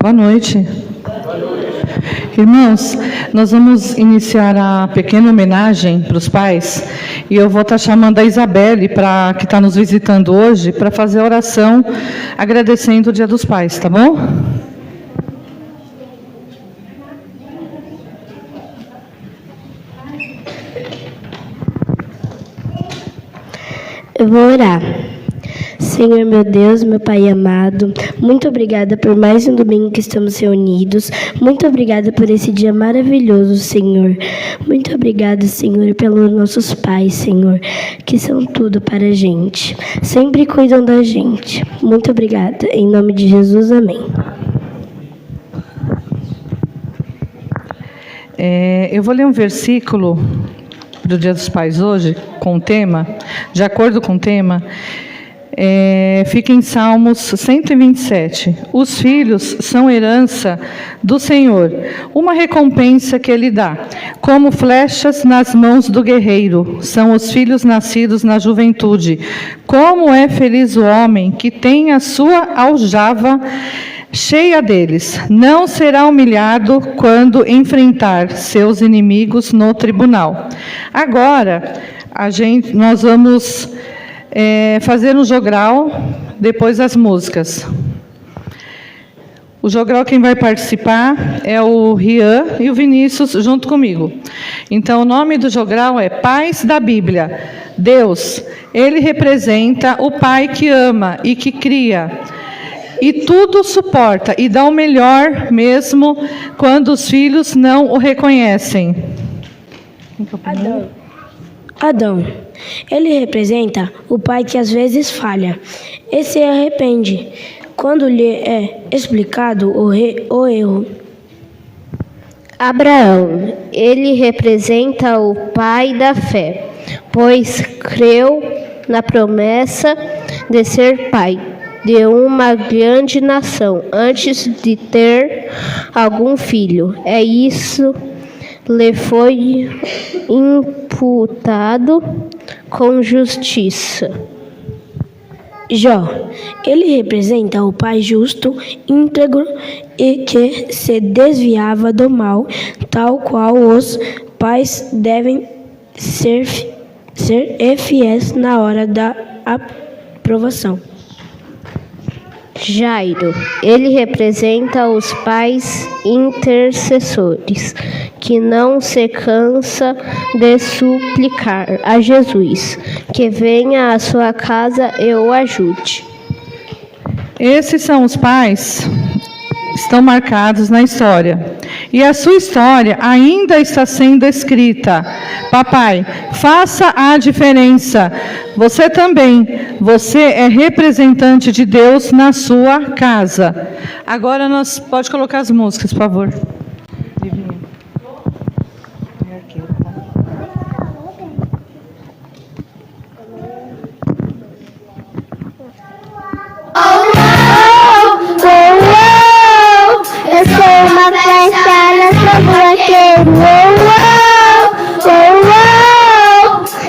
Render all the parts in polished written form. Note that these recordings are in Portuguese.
Boa noite. Irmãos, nós vamos iniciar a pequena homenagem para os pais e eu vou estar chamando a Isabelle, que está nos visitando hoje, para fazer a oração agradecendo o Dia dos Pais, tá bom? Eu vou orar. Senhor, meu Deus, meu Pai amado, muito obrigada por mais um domingo que estamos reunidos. Muito obrigada por esse dia maravilhoso, Senhor. Muito obrigada, Senhor, pelos nossos pais, Senhor, que são tudo para a gente. Sempre cuidam da gente. Muito obrigada. Em nome de Jesus, amém. Eu vou ler um versículo do Dia dos Pais hoje, com o tema, de acordo com o tema. Fica em Salmos 127. Os filhos são herança do Senhor, uma recompensa que Ele dá. Como flechas nas mãos do guerreiro, são os filhos nascidos na juventude. Como é feliz o homem que tem a sua aljava cheia deles. Não será humilhado quando enfrentar seus inimigos no tribunal. Agora, nós vamos fazer um jogral, depois as músicas. O jogral, quem vai participar é o Rian e o Vinícius, junto comigo. Então, o nome do jogral é Pais da Bíblia. Deus, Ele representa o Pai que ama e que cria, e tudo suporta, e dá o melhor mesmo quando os filhos não o reconhecem. Adão. Ele representa o pai que às vezes falha e se arrepende quando lhe é explicado o erro. Abraão. Ele representa o pai da fé, pois creu na promessa de ser pai de uma grande nação antes de ter algum filho. Isso lhe foi imputado com justiça. Jó. Ele representa o pai justo, íntegro e que se desviava do mal, tal qual os pais devem ser fiéis na hora da aprovação. Jairo. Ele representa os pais intercessores, que não se cansa de suplicar a Jesus que venha à sua casa e o ajude. Esses são os pais que estão marcados na história. E a sua história ainda está sendo escrita. Papai, faça a diferença. Você também. Você é representante de Deus na sua casa. Agora pode colocar as músicas, por favor. Eu sou uma flecha na sua branqueira.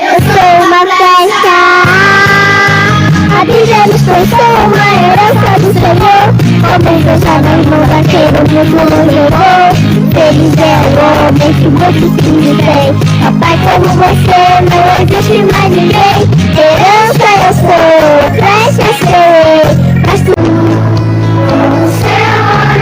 Eu sou uma flecha. A Bíblia nos foi uma herança do Senhor. Homem fechado em mão daquele mesmo onde eu vou. Feliz é o homem que muito filho tem. Papai como você não existe mais ninguém. Herança eu sou, flecha sei. Mas tu história.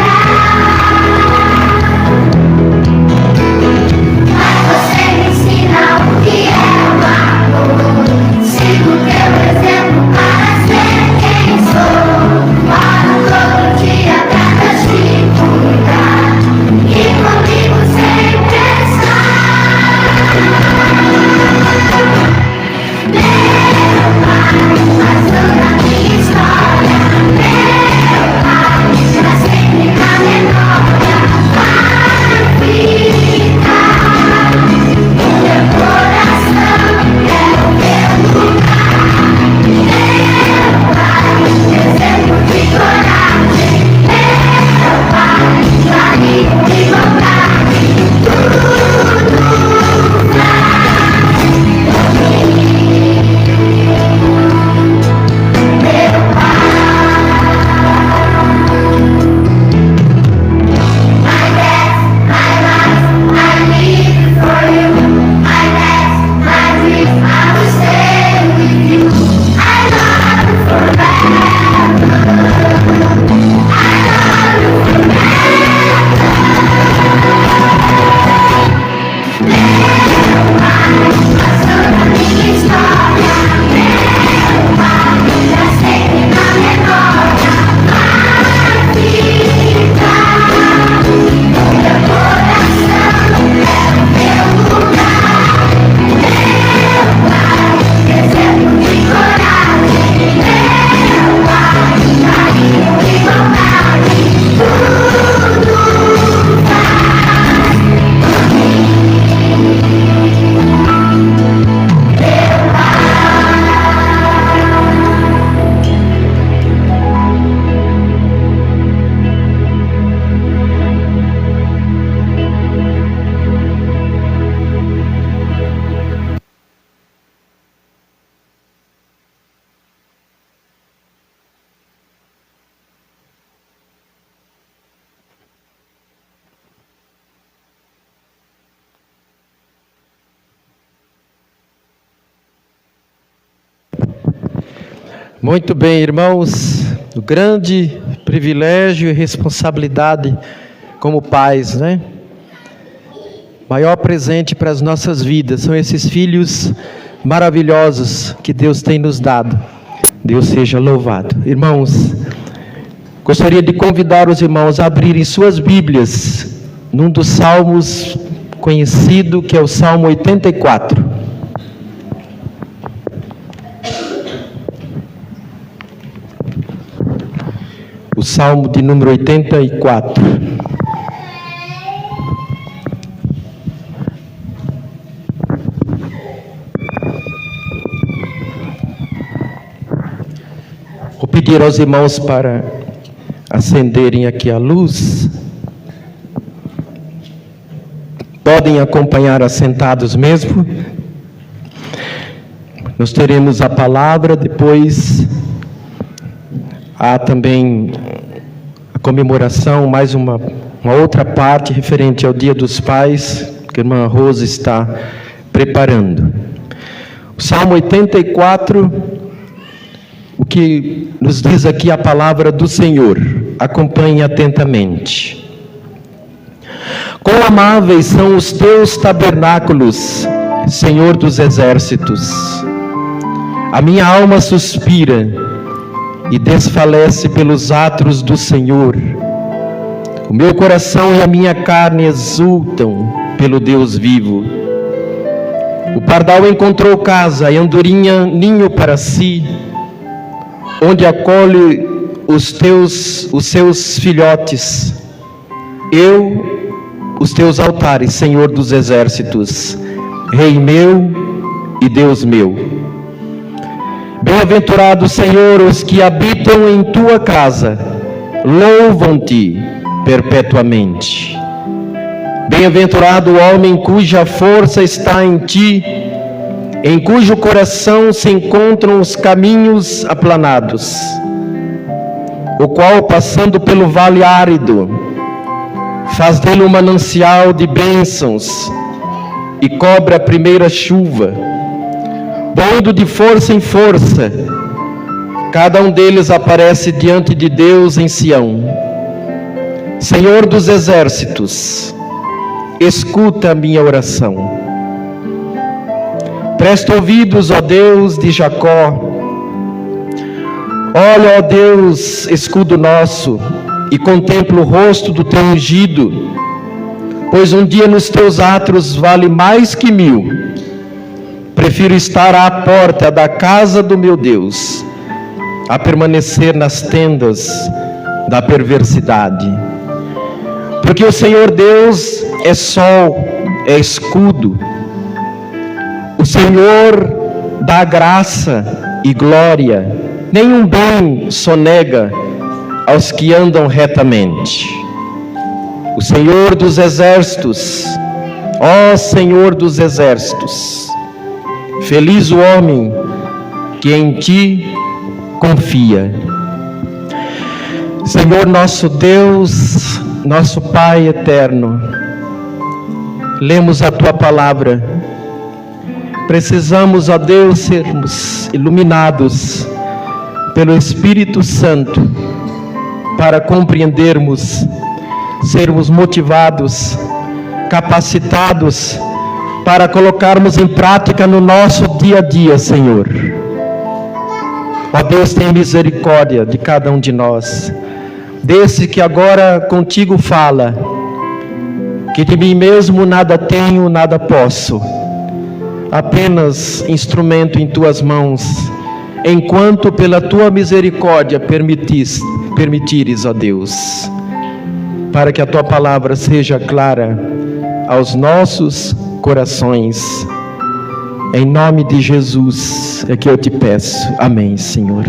Muito bem, irmãos, o grande privilégio e responsabilidade como pais, né? Maior presente para as nossas vidas são esses filhos maravilhosos que Deus tem nos dado. Deus seja louvado. Irmãos, gostaria de convidar os irmãos a abrirem suas Bíblias num dos salmos conhecido, que é o Salmo 84. O Salmo de número 84. Vou pedir aos irmãos para acenderem aqui a luz. Podem acompanhar assentados mesmo. Nós teremos a palavra, depois há também a comemoração, mais uma outra parte referente ao Dia dos Pais, que a irmã Rosa está preparando. O Salmo 84, o que nos diz aqui a palavra do Senhor. Acompanhe atentamente. Quão amáveis são os teus tabernáculos, Senhor dos exércitos. A minha alma suspira e desfalece pelos atos do Senhor. O meu coração e a minha carne exultam pelo Deus vivo. O pardal encontrou casa e a andorinha ninho para si, onde acolhe os seus filhotes. Os teus altares, Senhor dos exércitos, Rei meu e Deus meu. Bem-aventurados, Senhor, os que habitam em tua casa, louvam-te perpetuamente. Bem-aventurado o homem cuja força está em ti, em cujo coração se encontram os caminhos aplanados, o qual, passando pelo vale árido, faz dele um manancial de bênçãos e cobre a primeira chuva. Indo de força em força, cada um deles aparece diante de Deus em Sião. Senhor dos exércitos, escuta a minha oração. Presta ouvidos, ó Deus de Jacó. Olha, ó Deus, escudo nosso, e contempla o rosto do teu ungido, pois um dia nos teus atos vale mais que 1000. Prefiro estar à porta da casa do meu Deus, a permanecer nas tendas da perversidade. Porque o Senhor Deus é sol, é escudo. O Senhor dá graça e glória, nenhum bem sonega aos que andam retamente. O Senhor dos exércitos, ó Senhor dos exércitos, feliz o homem que em ti confia. Senhor nosso Deus, nosso Pai eterno, lemos a tua palavra. Precisamos, ó Deus, sermos iluminados pelo Espírito Santo para compreendermos, sermos motivados, capacitados para colocarmos em prática no nosso dia a dia, Senhor. Ó Deus, tenha misericórdia de cada um de nós, desse que agora contigo fala, que de mim mesmo nada tenho, nada posso, apenas instrumento em tuas mãos, enquanto pela tua misericórdia permitires, ó Deus, para que a tua palavra seja clara aos nossos corações. Em nome de Jesus é que eu te peço. Amém, Senhor.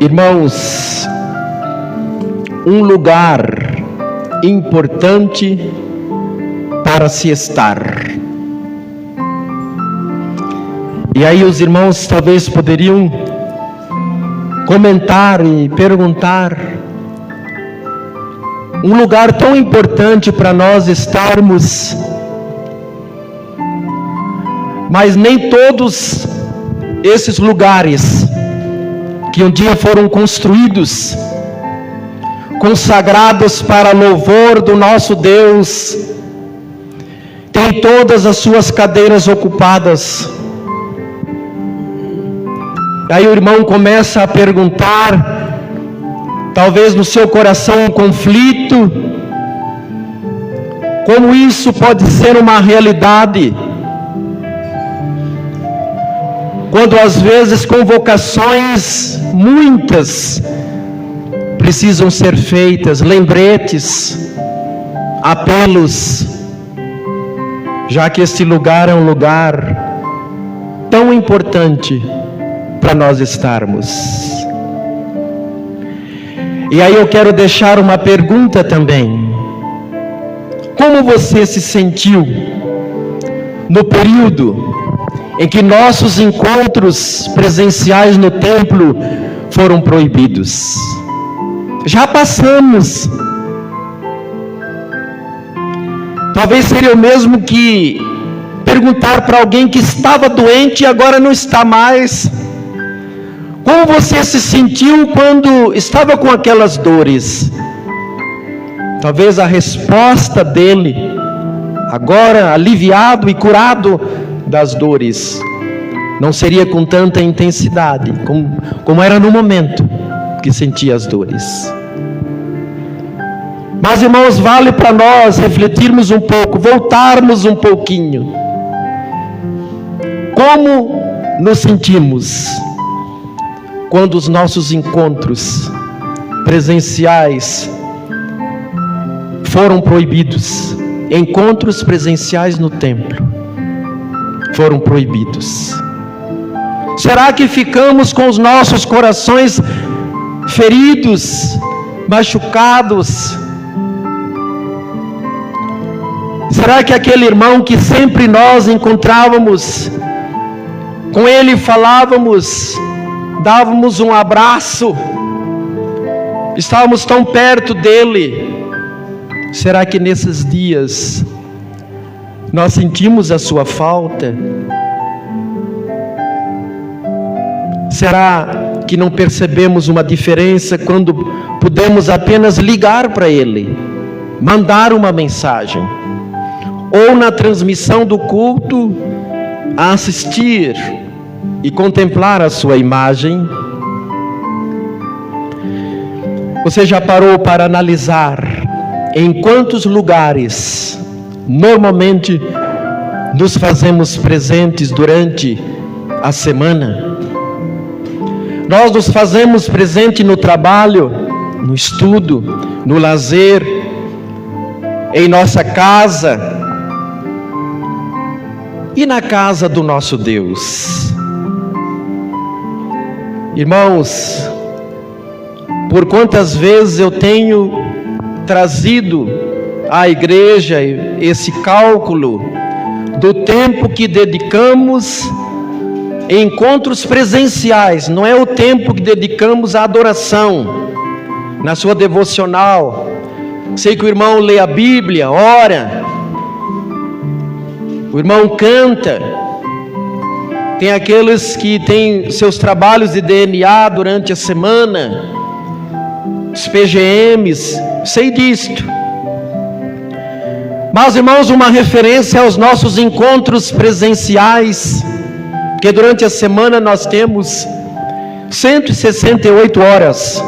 Irmãos, um lugar importante para se estar. E aí os irmãos talvez poderiam comentar e perguntar: um lugar tão importante para nós estarmos, mas nem todos esses lugares que um dia foram construídos, consagrados para louvor do nosso Deus, tem todas as suas cadeiras ocupadas. Aí o irmão começa a perguntar, talvez no seu coração um conflito, como isso pode ser uma realidade? Quando às vezes convocações, muitas, precisam ser feitas, lembretes, apelos, já que este lugar é um lugar tão importante para nós estarmos. E aí eu quero deixar uma pergunta também. Como você se sentiu no período em que nossos encontros presenciais no templo foram proibidos? Já passamos. Talvez seria o mesmo que perguntar para alguém que estava doente e agora não está mais. Como você se sentiu quando estava com aquelas dores? Talvez a resposta dele, agora aliviado e curado das dores, não seria com tanta intensidade como era no momento que sentia as dores. Mas, irmãos, vale para nós refletirmos um pouco, voltarmos um pouquinho. Como nos sentimos quando os nossos encontros presenciais foram proibidos? Encontros presenciais no templo foram proibidos. Será que ficamos com os nossos corações feridos, machucados? Será que aquele irmão que sempre nós encontrávamos, com ele falávamos, dávamos um abraço, estávamos tão perto dele, será que nesses dias nós sentimos a sua falta? Será que não percebemos uma diferença quando pudemos apenas ligar para ele, mandar uma mensagem, ou na transmissão do culto, assistir e contemplar a sua imagem? Você já parou para analisar em quantos lugares normalmente nos fazemos presentes durante a semana? Nós nos fazemos presente no trabalho, no estudo, no lazer, em nossa casa e na casa do nosso Deus. Irmãos, por quantas vezes eu tenho trazido à igreja esse cálculo do tempo que dedicamos em encontros presenciais, não é o tempo que dedicamos à adoração, na sua devocional. Sei que o irmão lê a Bíblia, ora, o irmão canta, tem aqueles que têm seus trabalhos de DNA durante a semana, os PGMs, sei disto. Mas, irmãos, uma referência aos nossos encontros presenciais, que durante a semana nós temos 168 horas.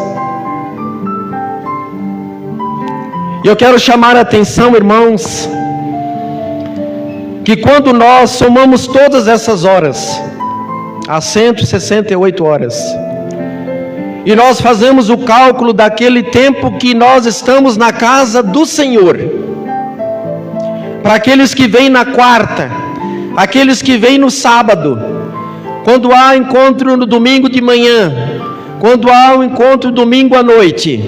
E eu quero chamar a atenção, irmãos, que quando nós somamos todas essas horas, as 168 horas, e nós fazemos o cálculo daquele tempo que nós estamos na casa do Senhor, para aqueles que vêm na quarta, aqueles que vêm no sábado, quando há encontro no domingo de manhã, quando há um encontro domingo à noite,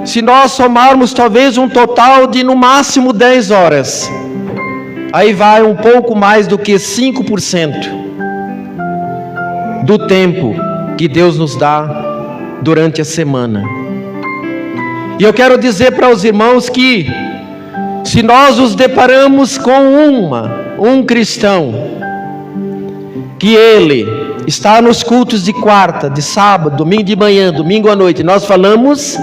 se nós somarmos talvez um total de no máximo 10 horas, aí vai um pouco mais do que 5% do tempo que Deus nos dá durante a semana. E eu quero dizer para os irmãos que, se nós nos deparamos com uma um cristão, que ele está nos cultos de quarta, de sábado, domingo de manhã, domingo à noite, nós falamos,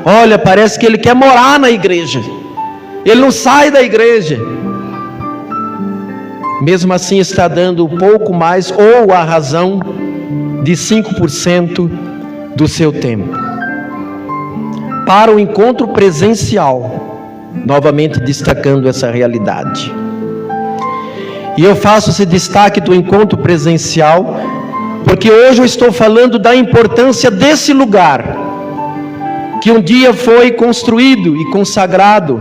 olha, parece que ele quer morar na igreja, ele não sai da igreja, mesmo assim está dando um pouco mais, ou a razão de 5% do seu tempo para o encontro presencial, novamente destacando essa realidade. E eu faço esse destaque do encontro presencial, porque hoje eu estou falando da importância desse lugar, que um dia foi construído e consagrado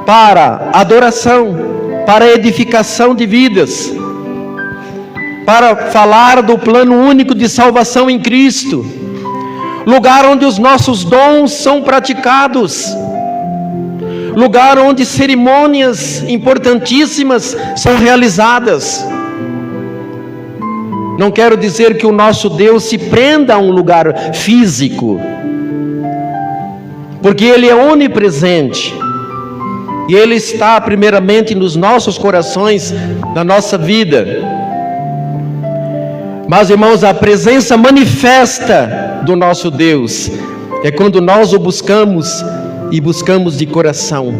para adoração, para edificação de vidas, para falar do plano único de salvação em Cristo, lugar onde os nossos dons são praticados, lugar onde cerimônias importantíssimas são realizadas. Não quero dizer que o nosso Deus se prenda a um lugar físico, porque Ele é onipresente, e Ele está primeiramente nos nossos corações, na nossa vida. Mas, irmãos, a presença manifesta do nosso Deus é quando nós o buscamos, e buscamos de coração.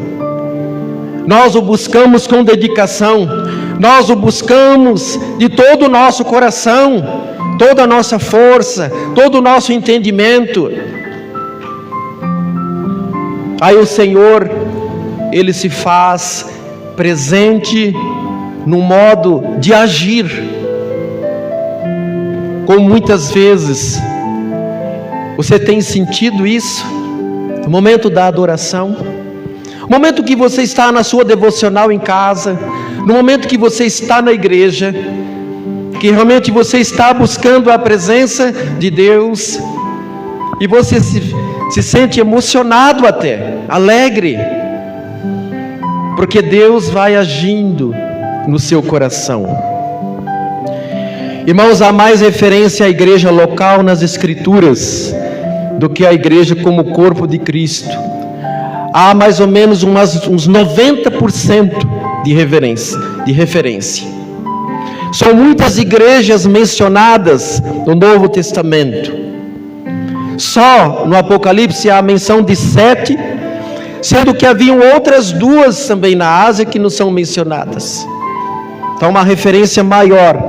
Nós o buscamos com dedicação, nós o buscamos de todo o nosso coração, toda a nossa força, todo o nosso entendimento. Aí o Senhor, Ele se faz presente no modo de agir, como muitas vezes você tem sentido isso, no momento da adoração, no momento que você está na sua devocional em casa, no momento que você está na igreja, que realmente você está buscando a presença de Deus, e você se sente emocionado até, alegre, porque Deus vai agindo no seu coração. Irmãos, há mais referência à igreja local nas Escrituras do que a igreja como corpo de Cristo. Há mais ou menos uns 90% de referência. São muitas igrejas mencionadas no Novo Testamento. Só no Apocalipse há a menção de 7, sendo que haviam outras 2 também na Ásia que não são mencionadas. Então, uma referência maior,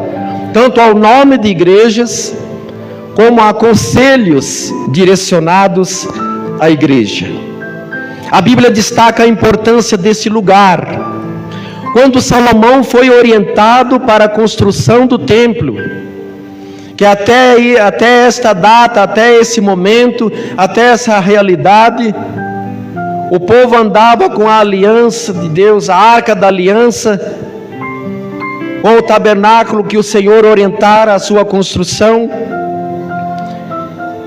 tanto ao nome de igrejas, como a conselhos direcionados à igreja. A Bíblia destaca a importância desse lugar. Quando Salomão foi orientado para a construção do templo, que até esta data, até esse momento, até essa realidade, o povo andava com a aliança de Deus, a arca da aliança, com o tabernáculo que o Senhor orientara a sua construção.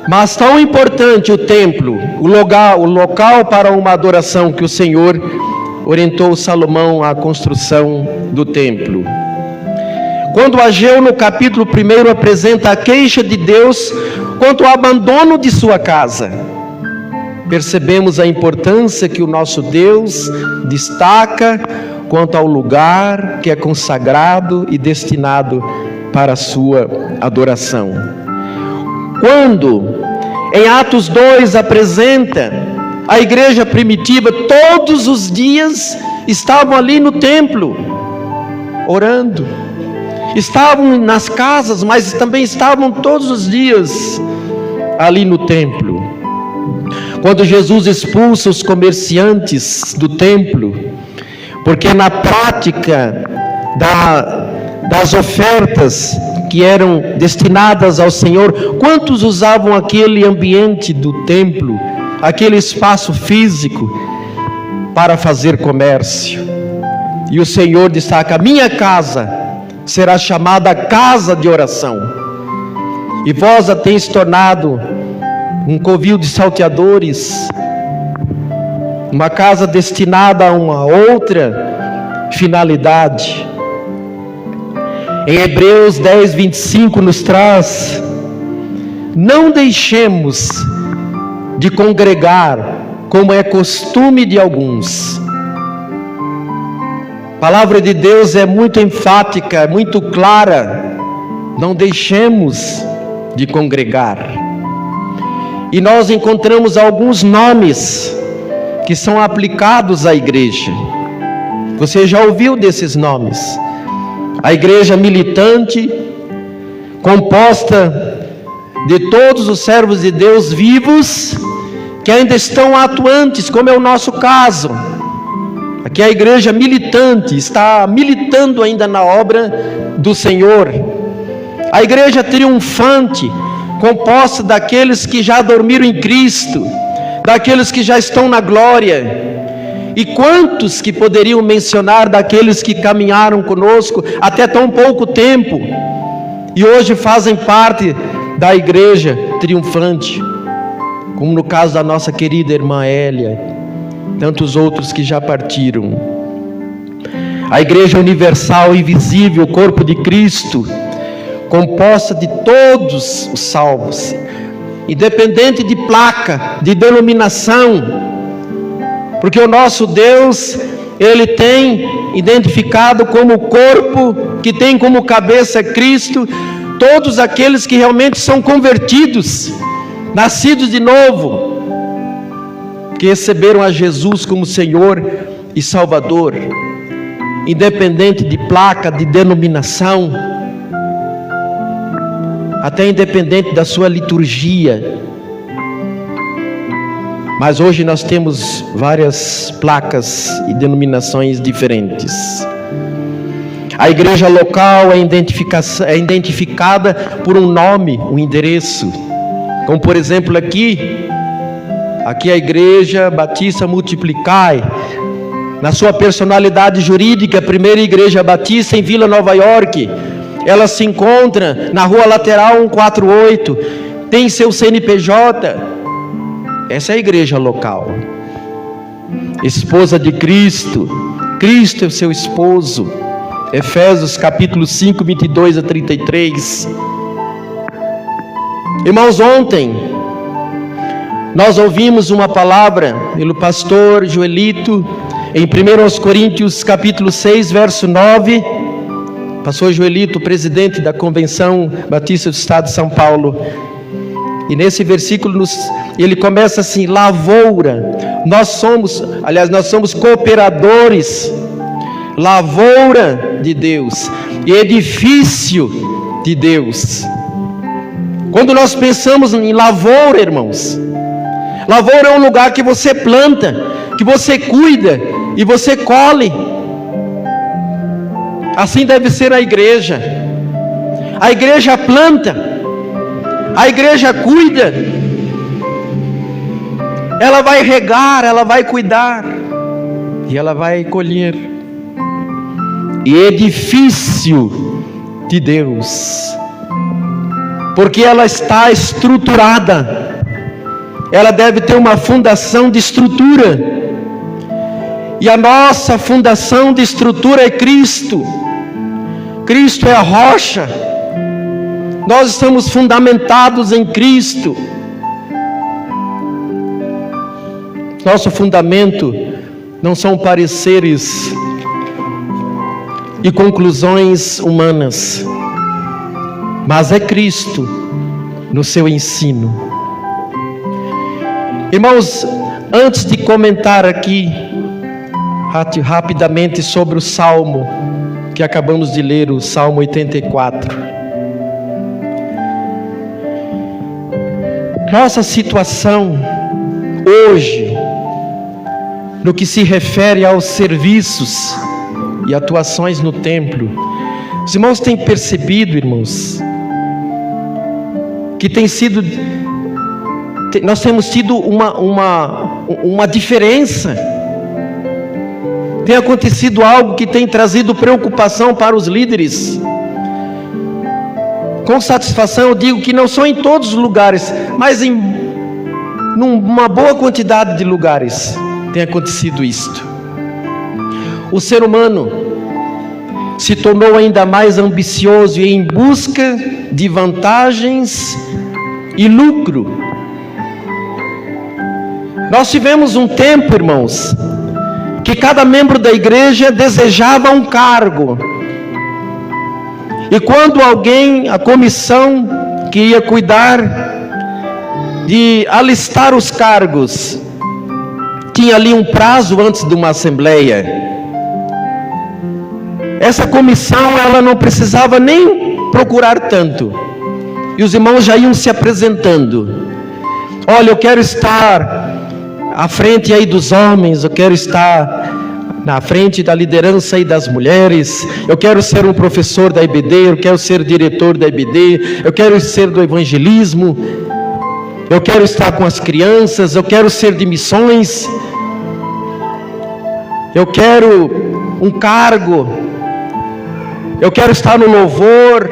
Mas tão importante o templo, o local para uma adoração, que o Senhor orientou Salomão à construção do templo. Quando Ageu, no capítulo 1, apresenta a queixa de Deus quanto ao abandono de sua casa, percebemos a importância que o nosso Deus destaca quanto ao lugar que é consagrado e destinado para a sua adoração. Quando em Atos 2 apresenta a igreja primitiva, todos os dias estavam ali no templo, orando. Estavam nas casas, mas também estavam todos os dias ali no templo. Quando Jesus expulsa os comerciantes do templo, porque na prática das ofertas que eram destinadas ao Senhor, quantos usavam aquele ambiente do templo, aquele espaço físico, para fazer comércio? E o Senhor destaca: minha casa será chamada casa de oração, e vós a tendes tornado um covil de salteadores, uma casa destinada a uma outra finalidade. Em Hebreus 10, 25 nos traz: não deixemos de congregar, como é costume de alguns. A palavra de Deus é muito enfática, muito clara. Não deixemos de congregar. E nós encontramos alguns nomes que são aplicados à igreja. Você já ouviu desses nomes? A igreja militante, composta de todos os servos de Deus vivos, que ainda estão atuantes, como é o nosso caso. Aqui a igreja militante, está militando ainda na obra do Senhor. A igreja triunfante, composta daqueles que já dormiram em Cristo, daqueles que já estão na glória. E quantos que poderiam mencionar daqueles que caminharam conosco até tão pouco tempo e hoje fazem parte da igreja triunfante, como no caso da nossa querida irmã Hélia, tantos outros que já partiram. A igreja universal e visível, o corpo de Cristo, composta de todos os salvos, independente de placa, de denominação, porque o nosso Deus, Ele tem identificado como corpo, que tem como cabeça Cristo, todos aqueles que realmente são convertidos, nascidos de novo, que receberam a Jesus como Senhor e Salvador, independente de placa, de denominação, até independente da sua liturgia. Mas hoje nós temos várias placas e denominações diferentes. A igreja local é identificada por um nome, um endereço. Como por exemplo aqui a Igreja Batista Multiplicai, na sua personalidade jurídica, a primeira igreja batista em Vila Nova York. Ela se encontra na rua lateral 148, tem seu CNPJ. Essa é a igreja local. Esposa de Cristo, Cristo é o seu esposo. Efésios capítulo 5, 22 a 33. Irmãos, ontem nós ouvimos uma palavra pelo pastor Joelito em 1 Coríntios capítulo 6, verso 9. Pastor Joelito, presidente da Convenção Batista do Estado de São Paulo. E nesse versículo ele começa assim: lavoura. Nós somos cooperadores, lavoura de Deus, edifício de Deus. Quando nós pensamos em lavoura, irmãos, lavoura é um lugar que você planta, que você cuida e você colhe. Assim deve ser a igreja. A igreja planta, a igreja cuida, ela vai regar, ela vai cuidar e ela vai colher. E edifício de Deus, porque ela está estruturada, ela deve ter uma fundação de estrutura, e a nossa fundação de estrutura é Cristo. Cristo é a rocha, nós estamos fundamentados em Cristo. Nosso fundamento não são pareceres e conclusões humanas, mas é Cristo no seu ensino. Irmãos, antes de comentar aqui rapidamente sobre o Salmo que acabamos de ler, o Salmo 84, nossa situação hoje, no que se refere aos serviços e atuações no templo, os irmãos têm percebido, irmãos, que nós temos tido uma diferença. Tem acontecido algo que tem trazido preocupação para os líderes. Com satisfação eu digo que não são em todos os lugares, mas numa boa quantidade de lugares tem acontecido isto. O ser humano se tornou ainda mais ambicioso e em busca de vantagens e Nós tivemos um tempo, irmãos, que cada membro da igreja desejava um cargo. E quando a comissão que ia cuidar de alistar os cargos, tinha ali um prazo antes de uma assembleia, essa comissão ela não precisava nem procurar tanto, e os irmãos já iam se apresentando. Olha, eu quero estar à frente aí dos homens, eu quero estar na frente da liderança aí das mulheres, eu quero ser um professor da IBD, eu quero ser diretor da IBD, eu quero ser do evangelismo, eu quero estar com as crianças, eu quero ser de missões, eu quero um cargo, eu quero estar no louvor.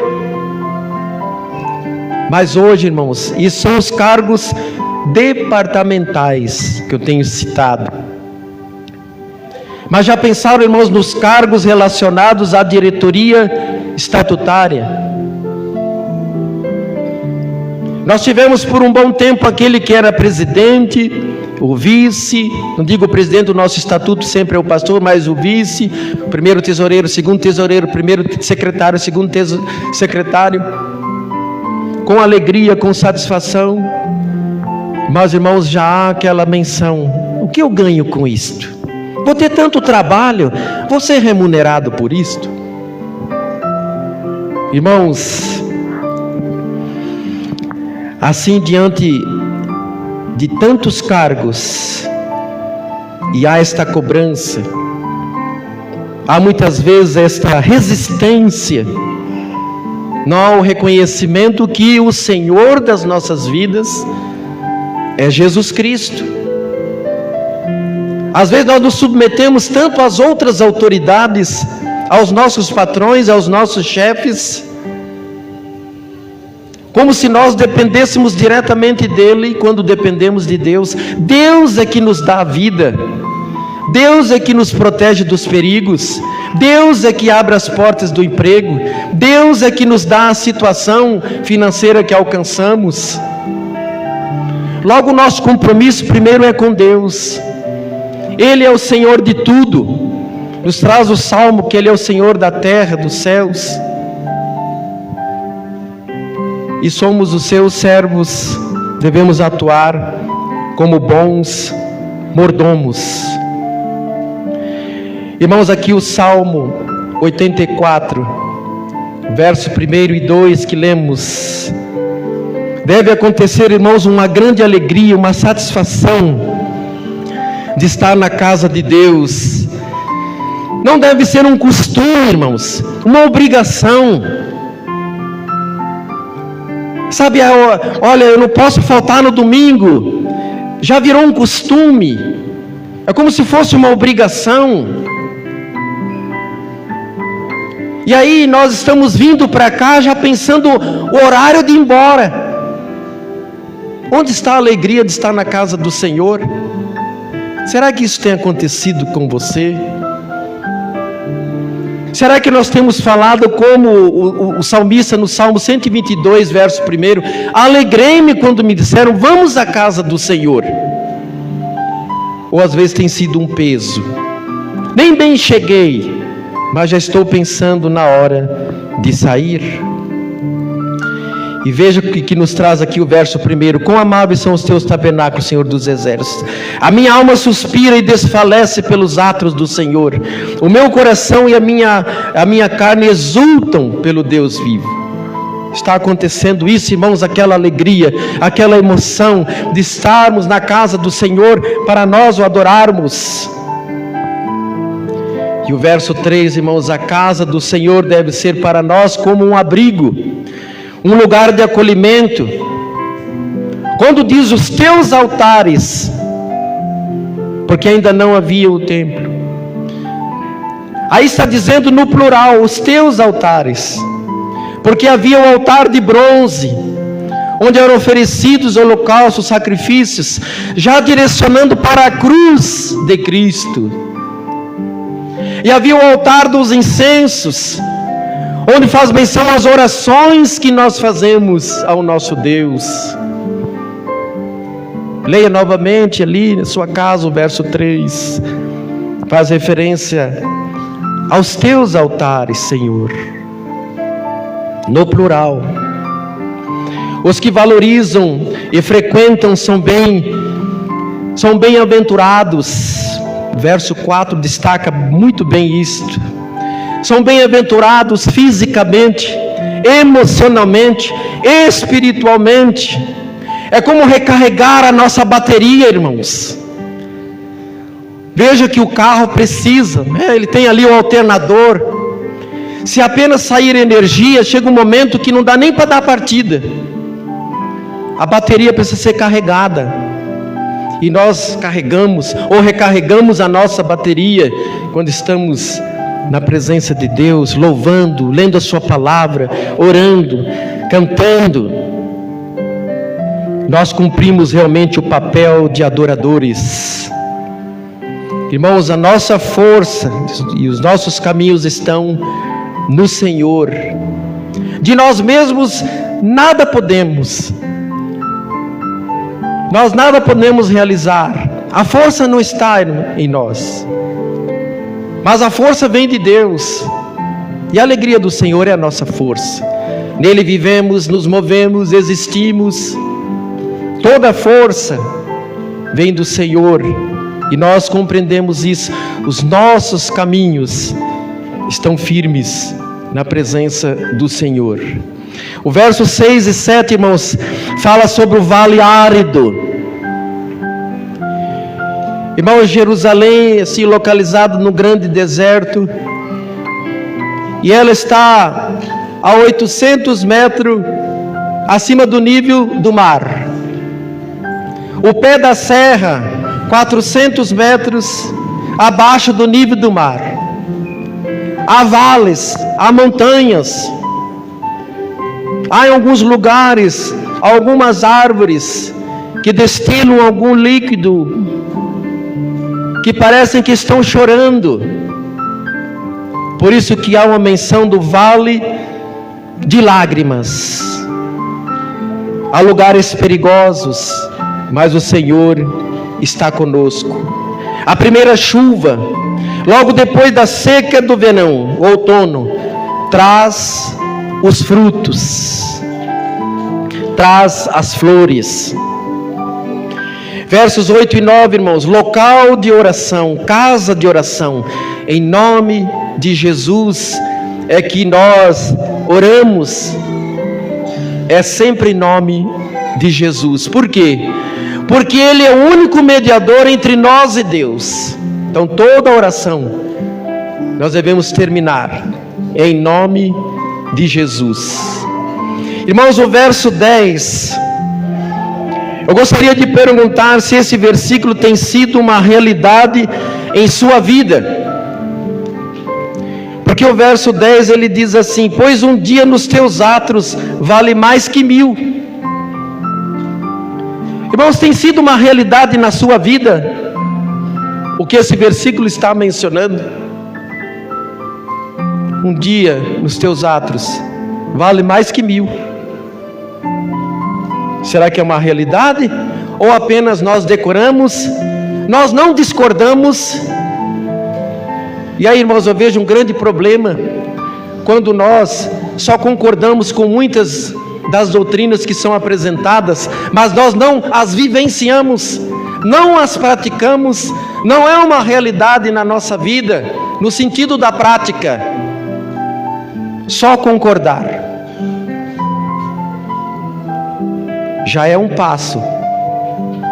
Mas hoje, irmãos, isso são os cargos departamentais que eu tenho citado. Mas já pensaram, irmãos, nos cargos relacionados à diretoria estatutária? Nós tivemos por um bom tempo aquele que era presidente, o vice, não digo o presidente do nosso estatuto, sempre é o pastor, mas o vice, o primeiro tesoureiro, o segundo tesoureiro, o primeiro secretário, o segundo secretário, com alegria, com satisfação. Mas, irmãos, já há aquela menção: o que eu ganho com isto? Vou ter tanto trabalho, vou ser remunerado por isto? Irmãos, assim, diante de tantos cargos, e há esta cobrança, há muitas vezes esta resistência, não há o reconhecimento que o Senhor das nossas vidas é Jesus Cristo. Às vezes nós nos submetemos tanto às outras autoridades, aos nossos patrões, aos nossos chefes, como se nós dependêssemos diretamente dele, quando dependemos de Deus. Deus é que nos dá a vida, Deus é que nos protege dos perigos, Deus é que abre as portas do emprego, Deus é que nos dá a situação financeira que alcançamos. Logo, o nosso compromisso primeiro é com Deus. Ele é o Senhor de tudo. Nos traz o Salmo que Ele é o Senhor da terra, dos céus. E somos os seus servos, devemos atuar como bons mordomos. Irmãos, aqui o Salmo 84, verso 1 e 2 que lemos. Deve acontecer, irmãos, uma grande alegria, uma satisfação de estar na casa de Deus. Não deve ser um costume, irmãos, uma obrigação. Sabe, olha, eu não posso faltar no domingo. Já virou um costume. É como se fosse uma obrigação. E aí nós estamos vindo para cá já pensando o horário de ir embora. Onde está a alegria de estar na casa do Senhor? Será que isso tem acontecido com você? Será que nós temos falado como o salmista no Salmo 122, verso 1? Alegrei-me quando me disseram, vamos à casa do Senhor. Ou às vezes tem sido um peso. Nem bem cheguei, mas já estou pensando na hora de sair. E veja o que nos traz aqui o verso 1. Quão amáveis são os teus tabernáculos, Senhor dos exércitos. A minha alma suspira e desfalece pelos atos do Senhor. O meu coração e a minha carne exultam pelo Deus vivo. Está acontecendo isso, irmãos, aquela alegria, aquela emoção de estarmos na casa do Senhor para nós o adorarmos. E o verso 3, irmãos, a casa do Senhor deve ser para nós como um abrigo, um lugar de acolhimento. Quando diz os teus altares, porque ainda não havia o templo, aí está dizendo no plural, os teus altares, porque havia o altar de bronze, onde eram oferecidos holocaustos, sacrifícios, já direcionando para a cruz de Cristo. E havia o altar dos incensos, onde faz menção às orações que nós fazemos ao nosso Deus. Leia novamente ali na sua casa o verso 3. faz referência aos teus altares, Senhor, no plural. Os que valorizam e frequentam são bem-aventurados. Verso 4 destaca muito bem isto. São bem-aventurados fisicamente, emocionalmente, espiritualmente. É como recarregar a nossa bateria, irmãos. Veja que o carro precisa, ele tem ali o alternador. Se apenas sair energia, chega um momento que não dá nem para dar partida. A bateria precisa ser carregada. E nós carregamos ou recarregamos a nossa bateria quando estamos na presença de Deus, louvando, lendo a sua palavra, orando, cantando. Nós cumprimos realmente o papel de adoradores. Irmãos, a nossa força e os nossos caminhos estão no Senhor. De nós mesmos nada podemos. Nós nada podemos realizar. A força não está em nós, mas a força vem de Deus. E a alegria do Senhor é a nossa força. Nele vivemos, nos movemos, existimos. Toda a força vem do Senhor. E nós compreendemos isso. Os nossos caminhos estão firmes na presença do Senhor. O verso 6 e 7, irmãos, fala sobre o vale árido. Irmãos, Jerusalém, assim, localizado no grande deserto, e ela está a 800 metros acima do nível do mar. O pé da serra, 400 metros abaixo do nível do mar. Há vales, há montanhas. Há em alguns lugares, algumas árvores que destilam algum líquido, que parecem que estão chorando. Por isso que há uma menção do vale de lágrimas. Há lugares perigosos, mas o Senhor está conosco. A primeira chuva, logo depois da seca do verão, o outono, traz os frutos, traz as flores. Versos 8 e 9, irmãos, local de oração, casa de oração, em nome de Jesus é que nós oramos, é sempre em nome de Jesus. Por quê? Porque Ele é o único mediador entre nós e Deus. Então toda oração nós devemos terminar em nome de Jesus. Irmãos, o verso 10, eu gostaria de perguntar se esse versículo tem sido uma realidade em sua vida. Porque o verso 10 ele diz assim: pois um dia nos teus atos vale mais que 1000. Irmãos, tem sido uma realidade na sua vida o que esse versículo está mencionando? Um dia nos teus atos vale mais que 1000. Será que é uma realidade? Ou apenas nós decoramos? Nós não discordamos. E aí, irmãos, eu vejo um grande problema quando nós só concordamos com muitas das doutrinas que são apresentadas, mas nós não as vivenciamos, não as praticamos. Não é uma realidade na nossa vida, no sentido da prática. Só concordar já é um passo,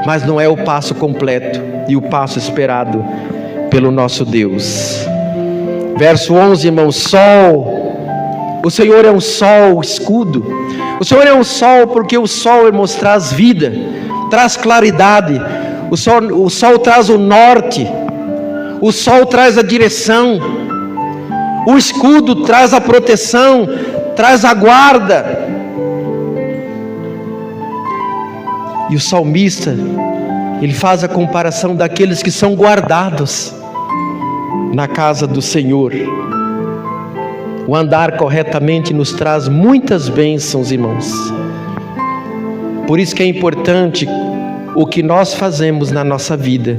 mas não é o passo completo e o passo esperado pelo nosso Deus. Verso 11, irmãos, sol. O Senhor é um sol, escudo. O Senhor é um sol porque o sol, irmãos, traz vida, traz claridade. O sol traz o norte. O sol traz a direção. O escudo traz a proteção, traz a guarda. E o salmista, ele faz a comparação daqueles que são guardados na casa do Senhor. O andar corretamente nos traz muitas bênçãos, irmãos. Por isso que é importante o que nós fazemos na nossa vida,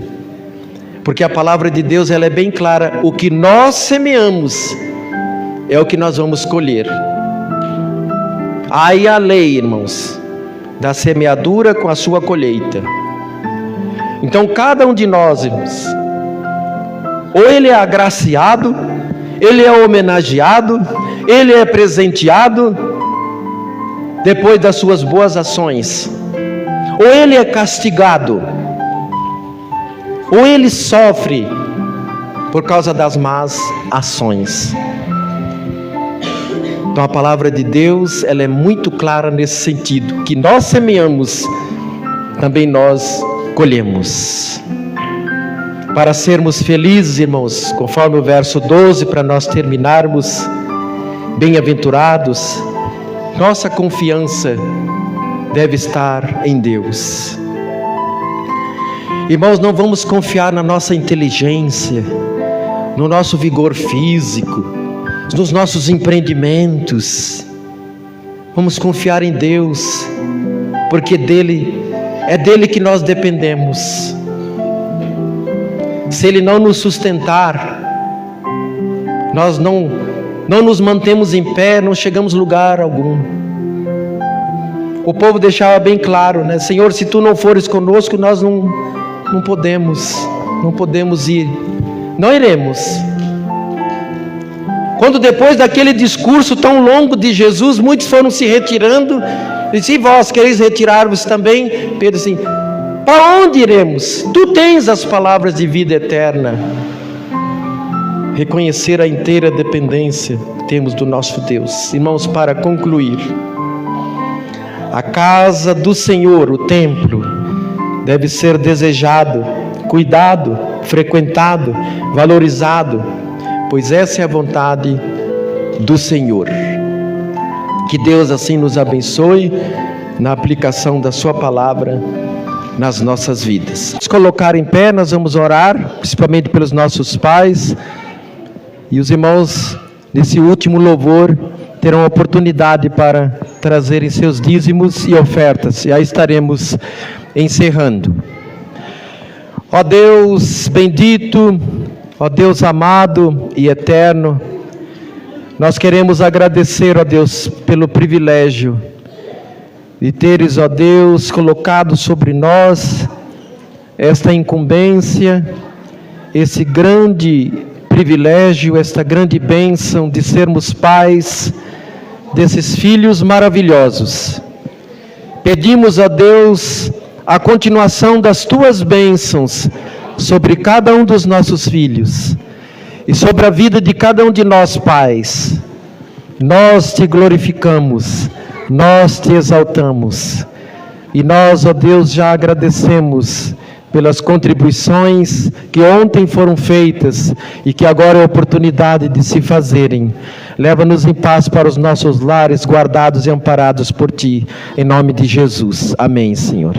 Porque a palavra de Deus, ela é bem clara: o que nós semeamos é o que nós vamos colher. Aí a lei, irmãos, da semeadura com a sua colheita. Então cada um de nós, irmãos, ou ele é agraciado, ele é homenageado, ele é presenteado depois das suas boas ações, ou ele é castigado, ou ele sofre por causa das más ações. Então a palavra de Deus, ela é muito clara nesse sentido, que nós semeamos, também nós colhemos. Para sermos felizes, irmãos, conforme o verso 12, para nós terminarmos, bem-aventurados, nossa confiança deve estar em Deus. Irmãos, não vamos confiar na nossa inteligência, no nosso vigor físico, nos nossos empreendimentos. Vamos confiar em Deus, porque é dele que nós dependemos. Se Ele não nos sustentar, nós não nos mantemos em pé, não chegamos a lugar algum. O povo deixava bem claro, né? Senhor, se Tu não fores conosco, nós não podemos ir, não iremos. Quando depois daquele discurso tão longo de Jesus, muitos foram se retirando, e se vós quereis retirar-vos também, Pedro assim: para onde iremos? Tu tens as palavras de vida eterna. Reconhecer a inteira dependência que temos do nosso Deus. Irmãos, para concluir, a casa do Senhor, o templo, deve ser desejado, cuidado, frequentado, valorizado, pois essa é a vontade do Senhor. Que Deus assim nos abençoe na aplicação da sua palavra nas nossas vidas. Vamos colocar em pé, nós vamos orar, principalmente pelos nossos pais, e os irmãos, nesse último louvor, terão oportunidade para trazerem seus dízimos e ofertas, e aí estaremos encerrando. Ó Deus bendito, ó Deus amado e eterno, nós queremos agradecer, ó Deus, pelo privilégio de teres, ó Deus, colocado sobre nós esta incumbência, esse grande privilégio, esta grande bênção de sermos pais desses filhos maravilhosos. Pedimos a Deus a continuação das Tuas bênçãos sobre cada um dos nossos filhos e sobre a vida de cada um de nós pais. Nós Te glorificamos, nós Te exaltamos, e nós, ó Deus, já agradecemos pelas contribuições que ontem foram feitas e que agora é a oportunidade de se fazerem. Leva-nos em paz para os nossos lares, guardados e amparados por Ti, em nome de Jesus. Amém, Senhor.